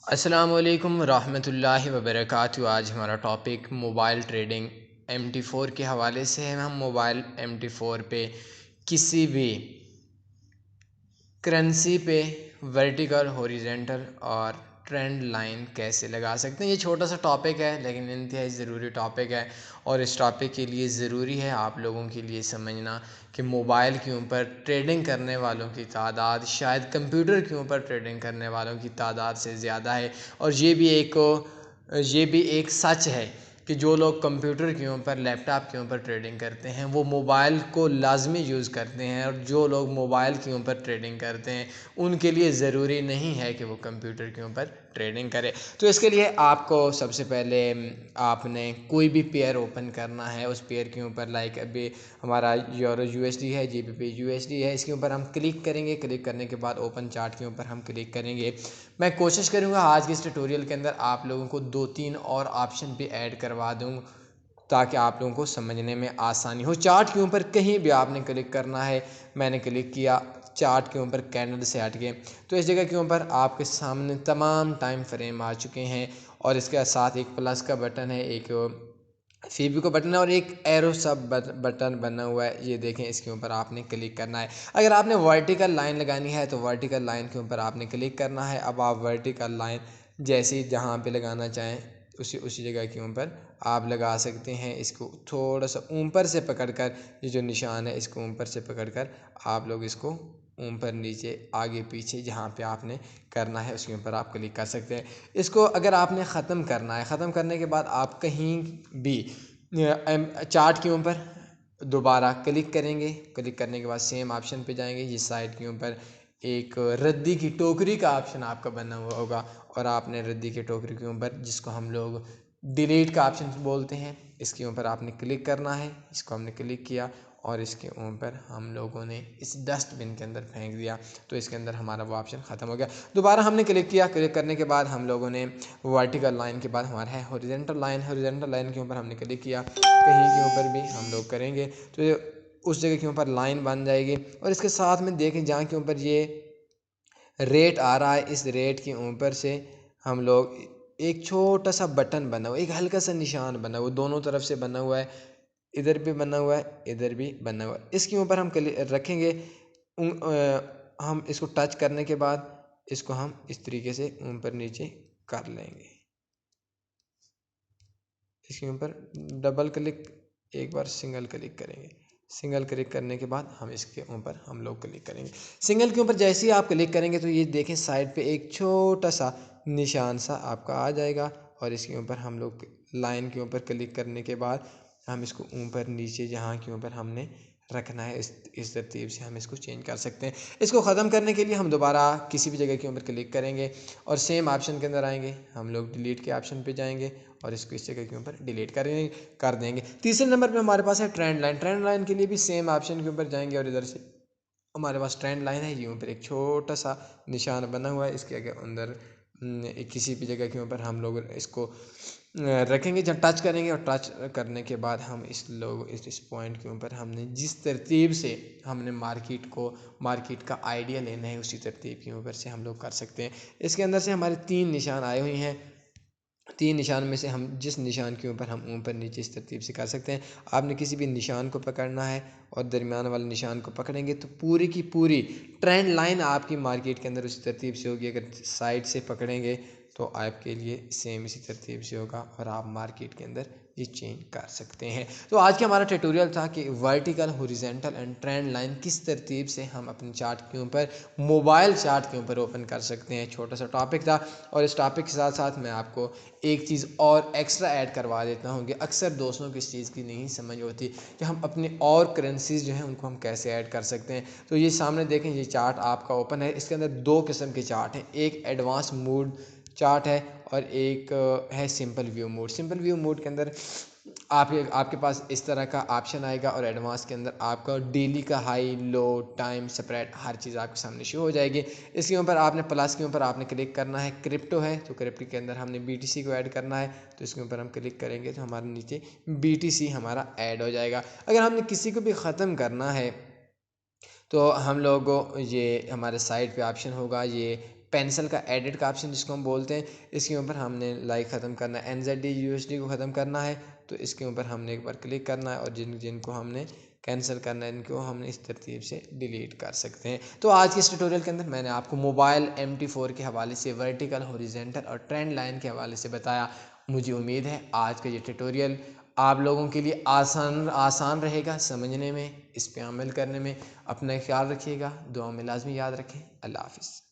अस्सलामुअलैकुम रहमतुल्लाहि वबरकातुहू। आज हमारा टॉपिक मोबाइल ट्रेडिंग MT4 के हवाले से है। हम मोबाइल MT4 पे किसी भी करेंसी पे वर्टिकल, हॉरिजॉन्टल और ट्रेंड लाइन कैसे लगा सकते हैं। ये छोटा सा टॉपिक है लेकिन इंतहाई ज़रूरी टॉपिक है और इस टॉपिक के लिए ज़रूरी है आप लोगों के लिए समझना कि मोबाइल के ऊपर ट्रेडिंग करने वालों की तादाद शायद कंप्यूटर के ऊपर ट्रेडिंग करने वालों की तादाद से ज़्यादा है। और ये भी एक सच है कि जो लोग कंप्यूटर के ऊपर, लैपटॉप के ऊपर ट्रेडिंग करते हैं वो मोबाइल को लाजमी यूज़ करते हैं, और जो लोग मोबाइल के ऊपर ट्रेडिंग करते हैं उनके लिए ज़रूरी नहीं है कि वो कंप्यूटर के ऊपर ट्रेडिंग करें। तो इसके लिए आपको सबसे पहले आपने कोई भी पेयर ओपन करना है। उस पेयर के ऊपर लाइक अभी हमारा यूरो USD है, GBP USD है, इसके ऊपर हम क्लिक करेंगे। क्लिक करने के बाद ओपन चार्ट के ऊपर हम क्लिक करेंगे। मैं कोशिश करूँगा आज के इस ट्यूटोरियल के अंदर आप लोगों को 2-3 और ऑप्शन भी ऐड करवा दूँ ताकि आप लोगों को समझने में आसानी हो। चार्ट के ऊपर कहीं भी आपने क्लिक करना है। मैंने क्लिक किया चार्ट के ऊपर कैंडल से हट के, तो इस जगह के ऊपर आपके सामने तमाम टाइम फ्रेम आ चुके हैं और इसके साथ एक प्लस का बटन है, एक सीपी का बटन है और एक एरो सब बटन बना हुआ है। ये देखें, इसके ऊपर आपने क्लिक करना है। अगर आपने वर्टिकल लाइन लगानी है तो वर्टिकल लाइन के ऊपर आपने क्लिक करना है। अब आप वर्टिकल लाइन जैसी जहाँ पे लगाना चाहें उसी जगह के ऊपर आप लगा सकते हैं। इसको थोड़ा सा ऊपर से पकड़कर, ये जो निशान है इसको ऊपर से पकड़कर आप लोग इसको ऊपर नीचे आगे पीछे जहाँ पे आपने करना है उसके ऊपर आप क्लिक कर सकते हैं। इसको अगर आपने ख़त्म करना है, ख़त्म करने के बाद आप कहीं भी चार्ट के ऊपर दोबारा क्लिक करेंगे। क्लिक करने के बाद सेम ऑप्शन पे जाएंगे। ये साइड के ऊपर एक रद्दी की टोकरी का ऑप्शन आपका बना हुआ होगा और आपने रद्दी की टोकरी के ऊपर, जिसको हम लोग डिलीट का ऑप्शन बोलते हैं, इसके ऊपर आपने क्लिक करना है। इसको हमने क्लिक किया और इसके ऊपर हम लोगों ने इस डस्टबिन के अंदर फेंक दिया, तो इसके अंदर हमारा वो ऑप्शन ख़त्म हो गया। दोबारा हमने क्लिक किया। क्लिक करने के बाद हम लोगों ने वर्टिकल लाइन के बाद हमारा है हॉरिजॉन्टल लाइन। हॉरिजॉन्टल लाइन के ऊपर हमने क्लिक किया। कहीं के ऊपर भी हम लोग करेंगे तो उस जगह के ऊपर लाइन बन जाएगी और इसके साथ में देखें जहाँ के ऊपर ये रेट आ रहा है, इस रेट के ऊपर से हम लोग एक छोटा सा बटन बना हुआ, एक हल्का सा निशान बना हुआ, दोनों तरफ से बना हुआ है, इधर भी बना हुआ है, इधर भी बना हुआ है। इसके ऊपर हम रखेंगे। हम इसको टच करने के बाद इसको हम इस तरीके से ऊपर नीचे कर लेंगे। इसके ऊपर डबल क्लिक, एक बार सिंगल क्लिक करेंगे। सिंगल क्लिक करने के बाद हम इसके ऊपर हम लोग क्लिक करेंगे। सिंगल के ऊपर जैसे ही आप क्लिक करेंगे तो ये देखें साइड पे एक छोटा सा निशान सा आपका आ जाएगा और इसके ऊपर हम लोग लाइन के ऊपर क्लिक करने के बाद हम इसको ऊपर नीचे जहाँ के ऊपर हमने रखना है इस तरतीब से हम इसको चेंज कर सकते हैं। इसको ख़त्म करने के लिए हम दोबारा किसी भी जगह के ऊपर क्लिक करेंगे और सेम ऑप्शन के अंदर आएंगे। हम लोग डिलीट के ऑप्शन पे जाएंगे और इसको इस जगह के ऊपर डिलीट कर देंगे। तीसरे नंबर पे हमारे पास है ट्रेंड लाइन। ट्रेंड लाइन के लिए भी सेम ऑप्शन के ऊपर जाएंगे और इधर से हमारे पास ट्रेंड लाइन है। ये ऊपर एक छोटा सा निशान बना हुआ है, इसके अंदर किसी भी जगह के ऊपर हम लोग इसको रखेंगे। जब टच करेंगे और टच करने के बाद हम इस पॉइंट के ऊपर हमने जिस तरतीब से हमने मार्केट का आइडिया लेना है उसी तरतीब के ऊपर से हम लोग कर सकते हैं। इसके अंदर से हमारे 3 निशान आए हुए हैं। 3 निशान में से हम जिस निशान के ऊपर हम ऊपर नीचे इस तरतीब से कर सकते हैं। आपने किसी भी निशान को पकड़ना है और दरमियान वाले निशान को पकड़ेंगे तो पूरी की पूरी ट्रेंड लाइन आपकी मार्केट के अंदर उसी तरतीब से होगी। अगर साइड से पकड़ेंगे तो आपके लिए सेम इसी तरतीब से होगा और आप मार्केट के अंदर ये चेंज कर सकते हैं। तो आज का हमारा ट्यूटोरियल था कि vertical, horizontal and trend line किस तरतीब से हम अपने चार्ट के ऊपर, मोबाइल चार्ट के ऊपर ओपन कर सकते हैं। छोटा सा टॉपिक था और इस टॉपिक के साथ साथ मैं आपको एक चीज़ और एक्स्ट्रा ऐड करवा देता हूँ कि अक्सर दोस्तों को इस चीज़ की नहीं समझ होती कि हम अपने और करेंसीज जो हैं उनको हम कैसे ऐड कर सकते हैं। तो ये सामने देखें, ये चार्ट आपका ओपन है। इसके अंदर 2 किस्म के चार्ट हैं, एक एडवांस मूड चार्ट है और एक है simple view mode. Simple view mode के अंदर आपके पास इस तरह का ऑप्शन आएगा और एडवांस के अंदर आपका डेली का हाई, लो, टाइम, स्प्रेड हर चीज़ आपके सामने शो हो जाएगी। इसके ऊपर आपने प्लस के ऊपर आपने क्लिक करना है। क्रिप्टो है तो क्रिप्टो के अंदर हमने BTC को ऐड करना है, तो इसके ऊपर हम क्लिक करेंगे तो हमारे नीचे BTC हमारा ऐड हो जाएगा। अगर हमने किसी को भी ख़त्म करना है तो हम लोग ये हमारे साइड पे ऑप्शन होगा, ये पेंसिल का एडिट का ऑप्शन जिसको हम बोलते हैं, इसके ऊपर हमने लाइक ख़त्म करना है, NZD USD को ख़त्म करना है, तो इसके ऊपर हमने एक बार क्लिक करना है और जिनको हमने कैंसिल करना है इनको हमने इस तरतीब से डिलीट कर सकते हैं। तो आज के इस ट्यूटोरियल के अंदर मैंने आपको मोबाइल MT4 के हवाले से वर्टिकल, हॉरिजॉन्टल और ट्रेंड लाइन के हवाले से बताया। मुझे उम्मीद है आज का ये ट्यूटोरियल आप लोगों के लिए आसान रहेगा समझने में, इस पे अमल करने में। अपना ख्याल रखिएगा, दुआ में लाजमी याद रखें। अल्लाह हाफ़िज़।